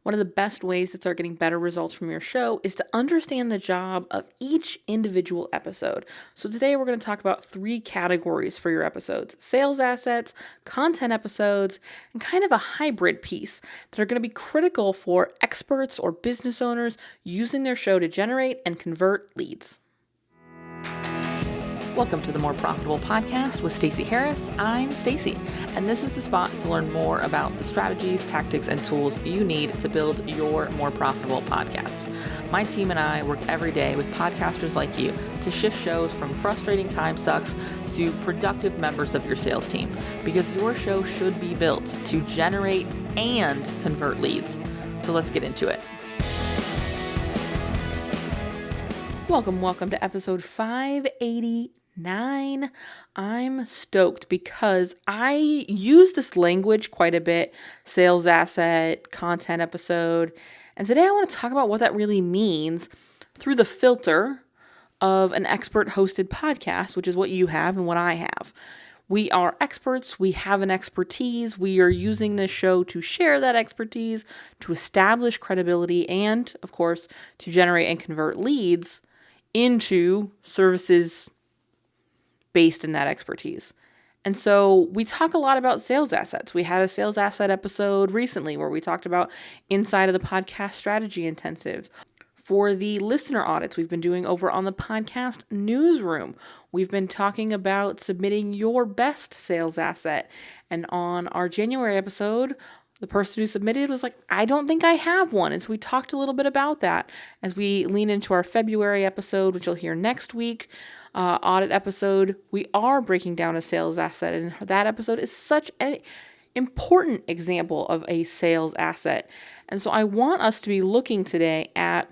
one of the best ways to start getting better results from your show is to understand the job of each individual episode. So today we're going to talk about 3 categories for your episodes: sales assets, content episodes, and kind of a hybrid piece that are going to be critical for experts or business owners using their show to generate and convert leads. Welcome to the More Profitable Podcast with Stacey Harris. I'm Stacey, and this is the spot to learn more about the strategies, tactics, and tools you need to build your more profitable podcast. My team and I work every day with podcasters like you to shift shows from frustrating time sucks to productive members of your sales team, because your show should be built to generate and convert leads. So let's get into it. Welcome to episode 589. I'm stoked because I use this language quite a bit: sales asset, content episode. And today I want to talk about what that really means through the filter of an expert hosted podcast, which is what you have and what I have. We are experts. We have an expertise. We are using this show to share that expertise, to establish credibility, and of course, to generate and convert leads into services based in that expertise. And so we talk a lot about sales assets. We had a sales asset episode recently where we talked about inside of the podcast strategy intensives. For the listener audits we've been doing over on the Podcast Newsroom, we've been talking about submitting your best sales asset. And on our January episode, the person who submitted was like, I don't think I have one. And so we talked a little bit about that as we lean into our February episode, which you'll hear next week. Audit episode, we are breaking down a sales asset, and that episode is such an important example of a sales asset. And so I want us to be looking today at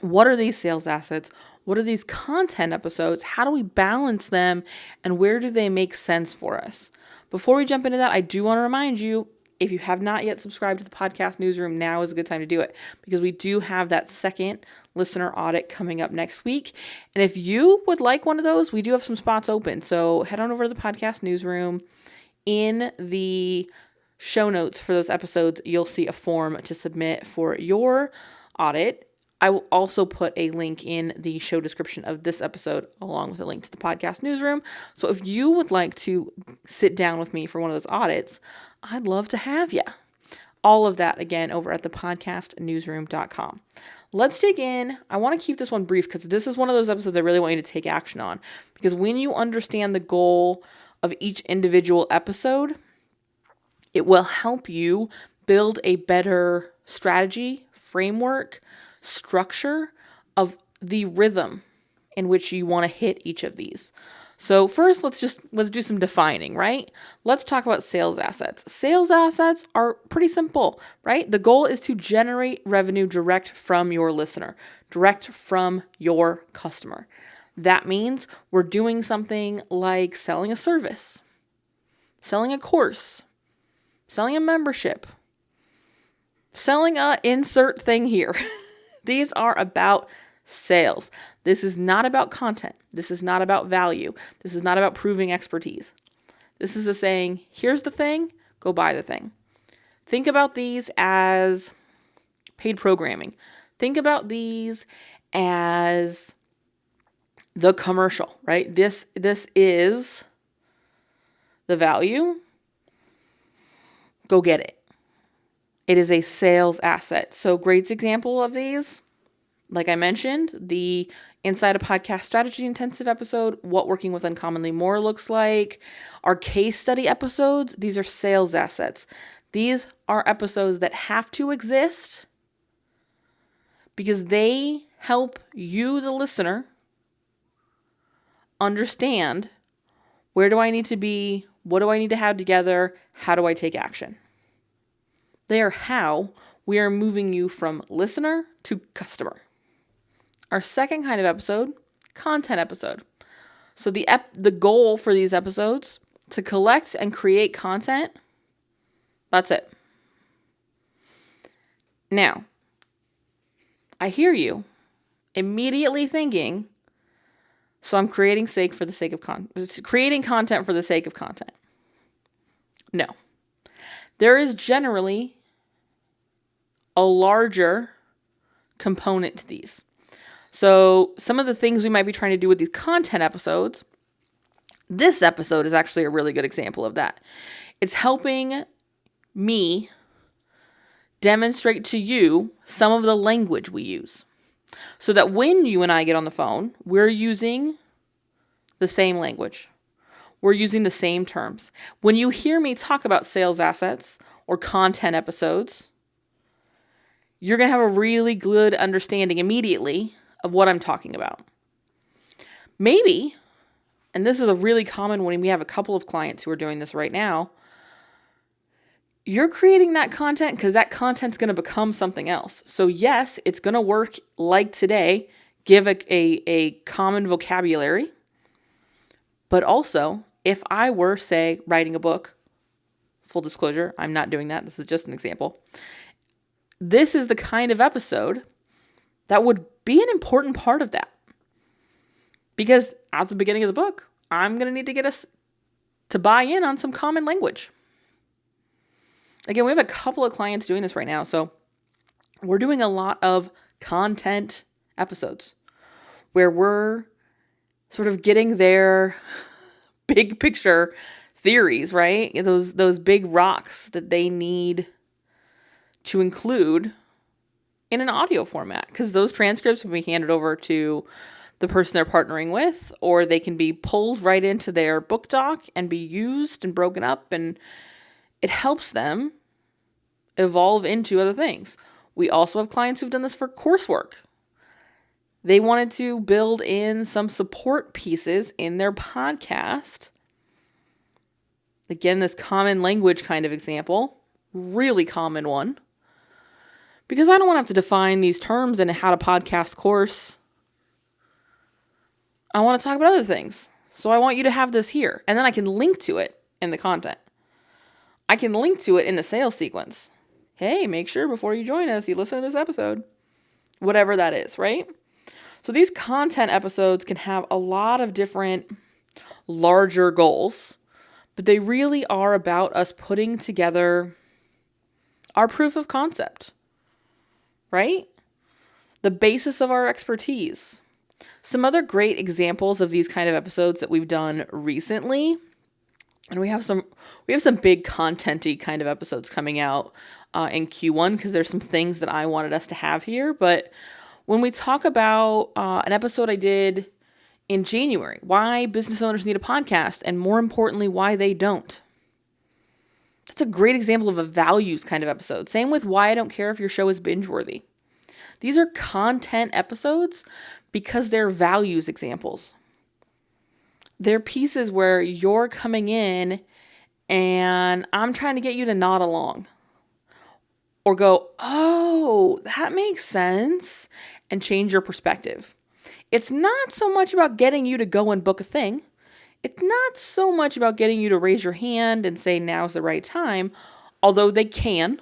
what are these sales assets? What are these content episodes? How do we balance them? And where do they make sense for us? Before we jump into that, I do want to remind you, if you have not yet subscribed to the Podcast Newsroom, now is a good time to do it, because we do have that second listener audit coming up next week. And if you would like one of those, we do have some spots open. So head on over to the Podcast Newsroom. In the show notes for those episodes, you'll see a form to submit for your audit. I will also put a link in the show description of this episode, along with a link to the Podcast Newsroom. So if you would like to sit down with me for one of those audits, I'd love to have you. All of that, again, over at thepodcastnewsroom.com. Let's dig in. I want to keep this one brief because this is one of those episodes I really want you to take action on. Because when you understand the goal of each individual episode, it will help you build a better strategy, framework, structure of the rhythm in which you want to hit each of these. So first, let's do some defining, right? Let's talk about sales assets. Sales assets are pretty simple, right? The goal is to generate revenue direct from your listener, direct from your customer. That means we're doing something like selling a service, selling a course, selling a membership, selling a insert thing here. These are about sales. This is not about content. This is not about value. This is not about proving expertise. This is a saying, here's the thing, go buy the thing. Think about these as paid programming. Think about these as the commercial, right? This is the value. Go get it. It is a sales asset. So great example of these, like I mentioned, the Inside a Podcast Strategy Intensive episode, what working with uncommonly more looks like. Our case study episodes, these are sales assets. These are episodes that have to exist because they help you, the listener, understand, where do I need to be? What do I need to have together? How do I take action? They are how we are moving you from listener to customer. Our second kind of episode, content episode. So the goal for these episodes, to collect and create content. That's it. Now, I hear you immediately thinking, so I'm creating content for the sake of content. No. There is generally a larger component to these. So some of the things we might be trying to do with these content episodes, this episode is actually a really good example of that. It's helping me demonstrate to you some of the language we use so that when you and I get on the phone, we're using the same language. We're using the same terms. When you hear me talk about sales assets or content episodes, you're going to have a really good understanding immediately of what I'm talking about. Maybe, and this is a really common one, we have a couple of clients who are doing this right now, you're creating that content because that content's going to become something else. So yes, it's going to work like today, give a common vocabulary. But also, if I were, say, writing a book, full disclosure, I'm not doing that. This is just an example. This is the kind of episode that would be an important part of that. Because at the beginning of the book, I'm going to need to get us to buy in on some common language. Again, we have a couple of clients doing this right now. So we're doing a lot of content episodes where we're sort of getting their big picture theories, right? Those big rocks that they need to include in an audio format, because those transcripts can be handed over to the person they're partnering with, or they can be pulled right into their book doc and be used and broken up, and it helps them evolve into other things. We also have clients who've done this for coursework. They wanted to build in some support pieces in their podcast. Again, this common language kind of example, really common one. Because I don't want to have to define these terms in a how to podcast course. I want to talk about other things. So I want you to have this here. And then I can link to it in the content. I can link to it in the sales sequence. Hey, make sure before you join us, you listen to this episode. Whatever that is, right? So these content episodes can have a lot of different larger goals, but they really are about us putting together our proof of concept, right? The basis of our expertise. Some other great examples of these kind of episodes that we've done recently, and we have some big content-y kind of episodes coming out in Q1 because there's some things that I wanted us to have here, but when we talk about an episode I did in January, why business owners need a podcast, and more importantly, why they don't. That's a great example of a values kind of episode. Same with why I don't care if your show is binge-worthy. These are content episodes because they're values examples. They're pieces where you're coming in and I'm trying to get you to nod along. Or go, oh, that makes sense, and change your perspective. It's not so much about getting you to go and book a thing. It's not so much about getting you to raise your hand and say now's the right time, although they can.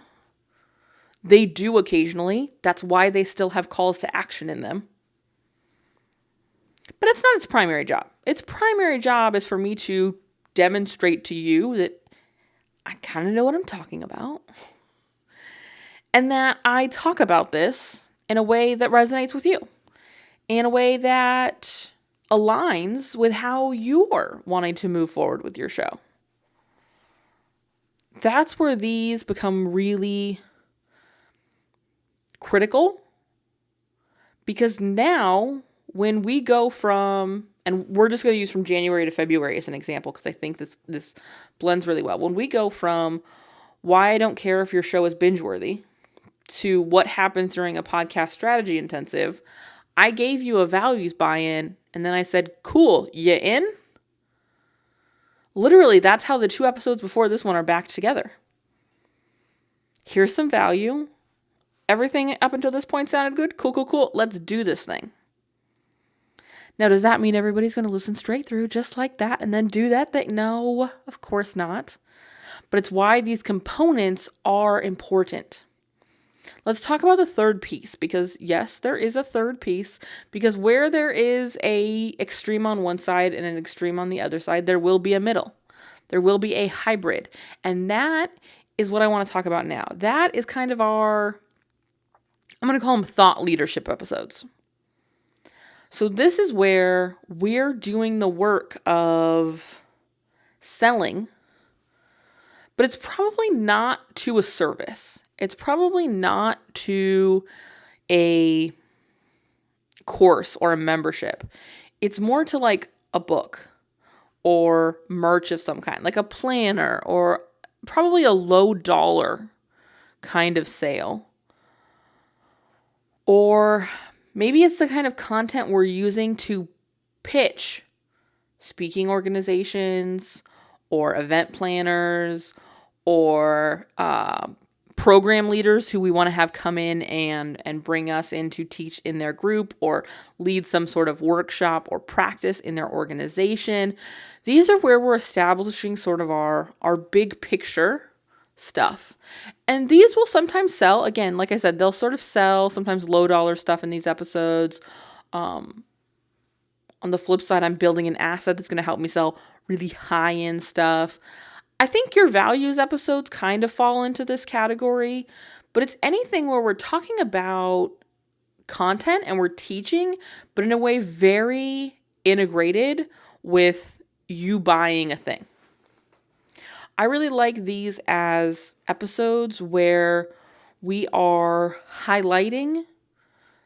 They do occasionally. That's why they still have calls to action in them. But it's not its primary job. Its primary job is for me to demonstrate to you that I kind of know what I'm talking about. And that I talk about this in a way that resonates with you. In a way that aligns with how you're wanting to move forward with your show. That's where these become really critical. Because now, when we go from, and we're just going to use from January to February as an example, because I think this blends really well. When we go from why I don't care if your show is binge-worthy to what happens during a podcast strategy intensive, I gave you a values buy-in, and then I said, cool, you in? Literally, that's how the 2 episodes before this one are backed together. Here's some value. Everything up until this point sounded good. Cool. Let's do this thing. Now, does that mean everybody's going to listen straight through just like that and then do that thing? No, of course not. But it's why these components are important. Let's talk about the third piece, because yes, there is a third piece, because where there is a extreme on one side and an extreme on the other side, there will be a middle. There will be a hybrid. And that is what I want to talk about now. That is kind of our I'm going to call them thought leadership episodes. So this is where we're doing the work of selling, but it's probably not to a service. It's probably not to a course or a membership. It's more to like a book or merch of some kind, like a planner or probably a low dollar kind of sale. Or maybe it's the kind of content we're using to pitch speaking organizations or event planners or program leaders who we want to have come in and bring us in to teach in their group or lead some sort of workshop or practice in their organization. These are where we're establishing sort of our big picture stuff. And these will sometimes sell. Again, like I said, they'll sort of sell sometimes low dollar stuff in these episodes. On the flip side, I'm building an asset that's going to help me sell really high end stuff. I think your values episodes kind of fall into this category, but it's anything where we're talking about content and we're teaching, but in a way very integrated with you buying a thing. I really like these as episodes where we are highlighting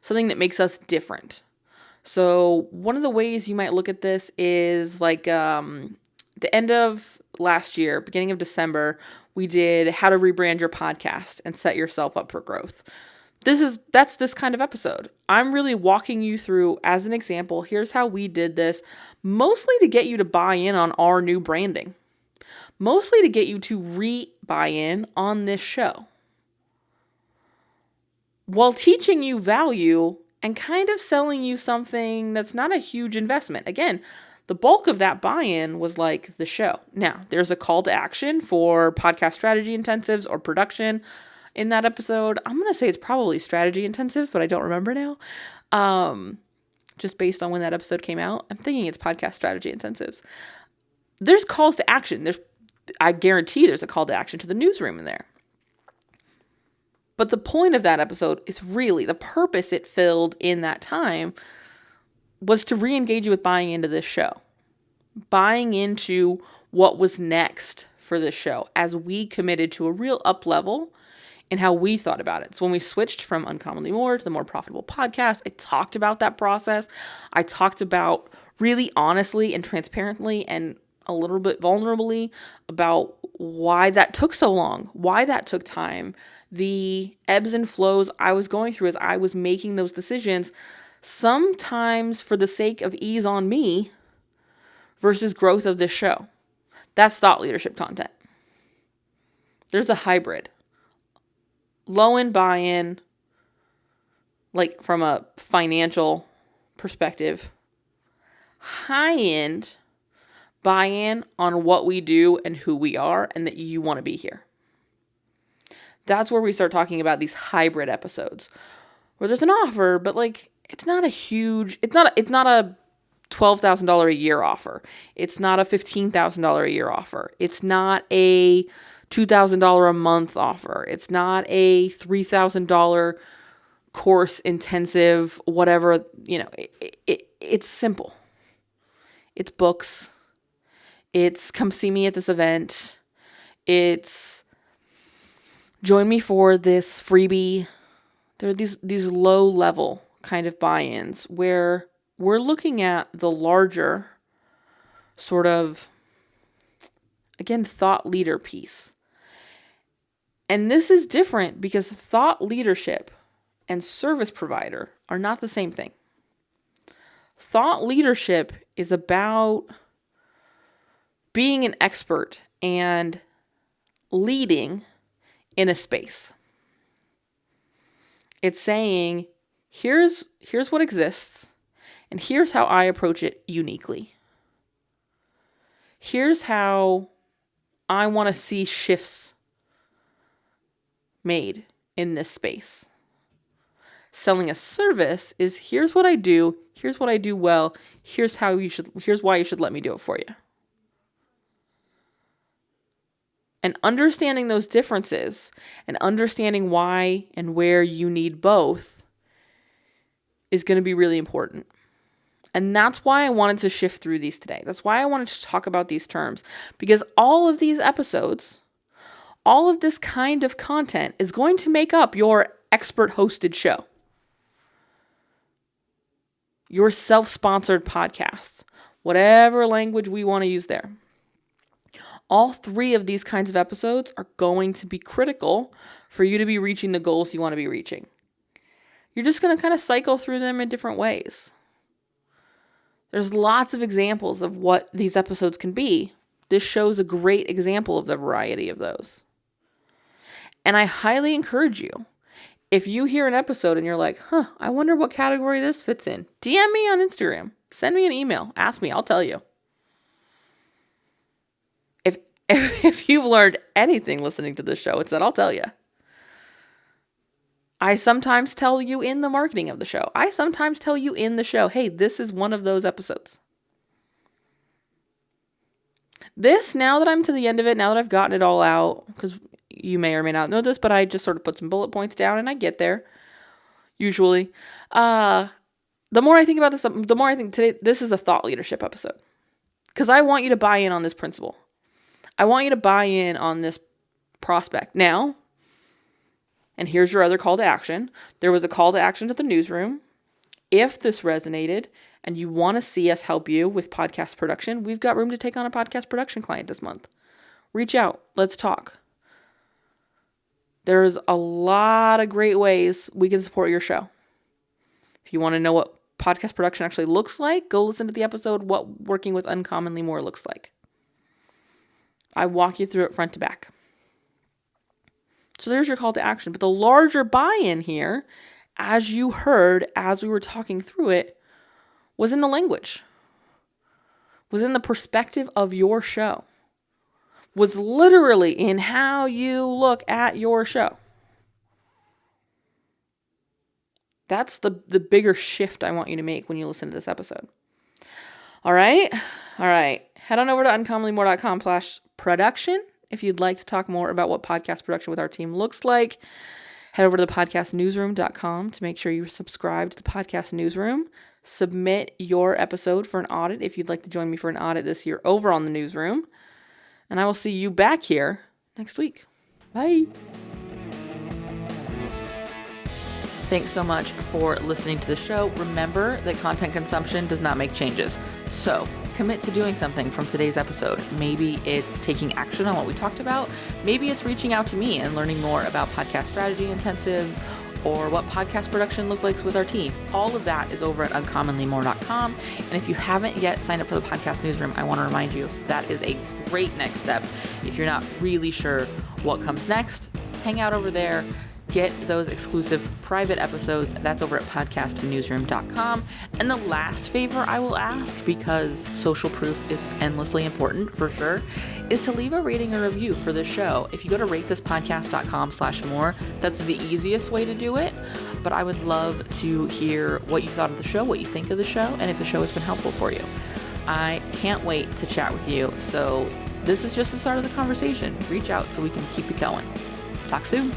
something that makes us different. So one of the ways you might look at this is like the end of last year, beginning of December, we did how to rebrand your podcast and set yourself up for growth. That's this kind of episode. I'm really walking you through, as an example, here's how we did this, mostly to get you to buy in on our new branding. Mostly to get you to re-buy in on this show. While teaching you value and kind of selling you something that's not a huge investment. Again, the bulk of that buy-in was like the show. Now, there's a call to action for podcast strategy intensives or production in that episode. I'm going to say it's probably strategy intensive, but I don't remember now. Just based on when that episode came out, I'm thinking it's podcast strategy intensives. There's calls to action. I guarantee there's a call to action to the newsroom in there. But the point of that episode is really the purpose it filled in that time was to re-engage you with buying into this show. Buying into what was next for this show as we committed to a real up level in how we thought about it. So when we switched from Uncommonly More to the More Profitable Podcast, I talked about that process. I talked about really honestly and transparently and a little bit vulnerably about why that took so long, why that took time, the ebbs and flows I was going through as I was making those decisions, sometimes for the sake of ease on me versus growth of this show. That's thought leadership content. There's a hybrid. Low end buy-in, like from a financial perspective. High end buy-in on what we do and who we are and that you want to be here. That's where we start talking about these hybrid episodes where there's an offer, but like it's not a $12,000 a year offer. It's not a $15,000 a year offer. It's not a $2,000 a month offer. It's not a $3,000 course intensive, whatever, it's simple. It's books. It's come see me at this event. It's join me for this freebie. There are these low level kind of buy-ins where we're looking at the larger sort of, again, thought leader piece. And this is different because thought leadership and service provider are not the same thing. Thought leadership is about being an expert and leading in a space. It's saying, here's what exists, and here's how I approach it uniquely. Here's how I want to see shifts made in this space. Selling a service is here's what I do well, here's why you should let me do it for you. And understanding those differences and understanding why and where you need both is going to be really important. And that's why I wanted to shift through these today. That's why I wanted to talk about these terms, because all of these episodes, all of this kind of content is going to make up your expert hosted show, your self-sponsored podcasts, whatever language we want to use there. All 3 of these kinds of episodes are going to be critical for you to be reaching the goals you want to be reaching. You're just going to kind of cycle through them in different ways. There's lots of examples of what these episodes can be. This show's a great example of the variety of those. And I highly encourage you, if you hear an episode and you're like, I wonder what category this fits in, DM me on Instagram. Send me an email. Ask me. I'll tell you. If you've learned anything listening to this show, it's that I'll tell you. I sometimes tell you in the marketing of the show. I sometimes tell you in the show, hey, this is one of those episodes. This, now that I'm to the end of it, now that I've gotten it all out, because you may or may not know this, but I just sort of put some bullet points down and I get there, usually. The more I think about this, the more I think today, this is a thought leadership episode. Because I want you to buy in on this principle. I want you to buy in on this prospect. Now, and here's your other call to action. There was a call to action to the newsroom. If this resonated and you want to see us help you with podcast production, we've got room to take on a podcast production client this month. Reach out. Let's talk. There's a lot of great ways we can support your show. If you want to know what podcast production actually looks like, go listen to the episode, What Working with Uncommonly More Looks Like. I walk you through it front to back. So there's your call to action. But the larger buy-in here, as you heard as we were talking through it, was in the language, was in the perspective of your show, was literally in how you look at your show. That's the bigger shift I want you to make when you listen to this episode. All right. Head on over to uncommonlymore.com/production if you'd like to talk more about what podcast production with our team looks like. Head over to the podcastnewsroom.com to make sure you're subscribed to the Podcast Newsroom. Submit your episode for an audit if you'd like to join me for an audit this year over on the Newsroom. And I will see you back here next week. Bye. Thanks so much for listening to the show. Remember that content consumption does not make changes. So commit to doing something from today's episode. Maybe it's taking action on what we talked about. Maybe it's reaching out to me and learning more about podcast strategy intensives or what podcast production looks like with our team. All of that is over at uncommonlymore.com. And if you haven't yet signed up for the Podcast Newsroom, I want to remind you that is a great next step. If you're not really sure what comes next, hang out over there. Get those exclusive private episodes. That's over at podcastnewsroom.com. And the last favor I will ask, because social proof is endlessly important for sure, is to leave a rating or review for the show. If you go to ratethispodcast.com/more, that's the easiest way to do it. But I would love to hear what you thought of the show, what you think of the show, and if the show has been helpful for you. I can't wait to chat with you. So this is just the start of the conversation. Reach out so we can keep it going. Talk soon.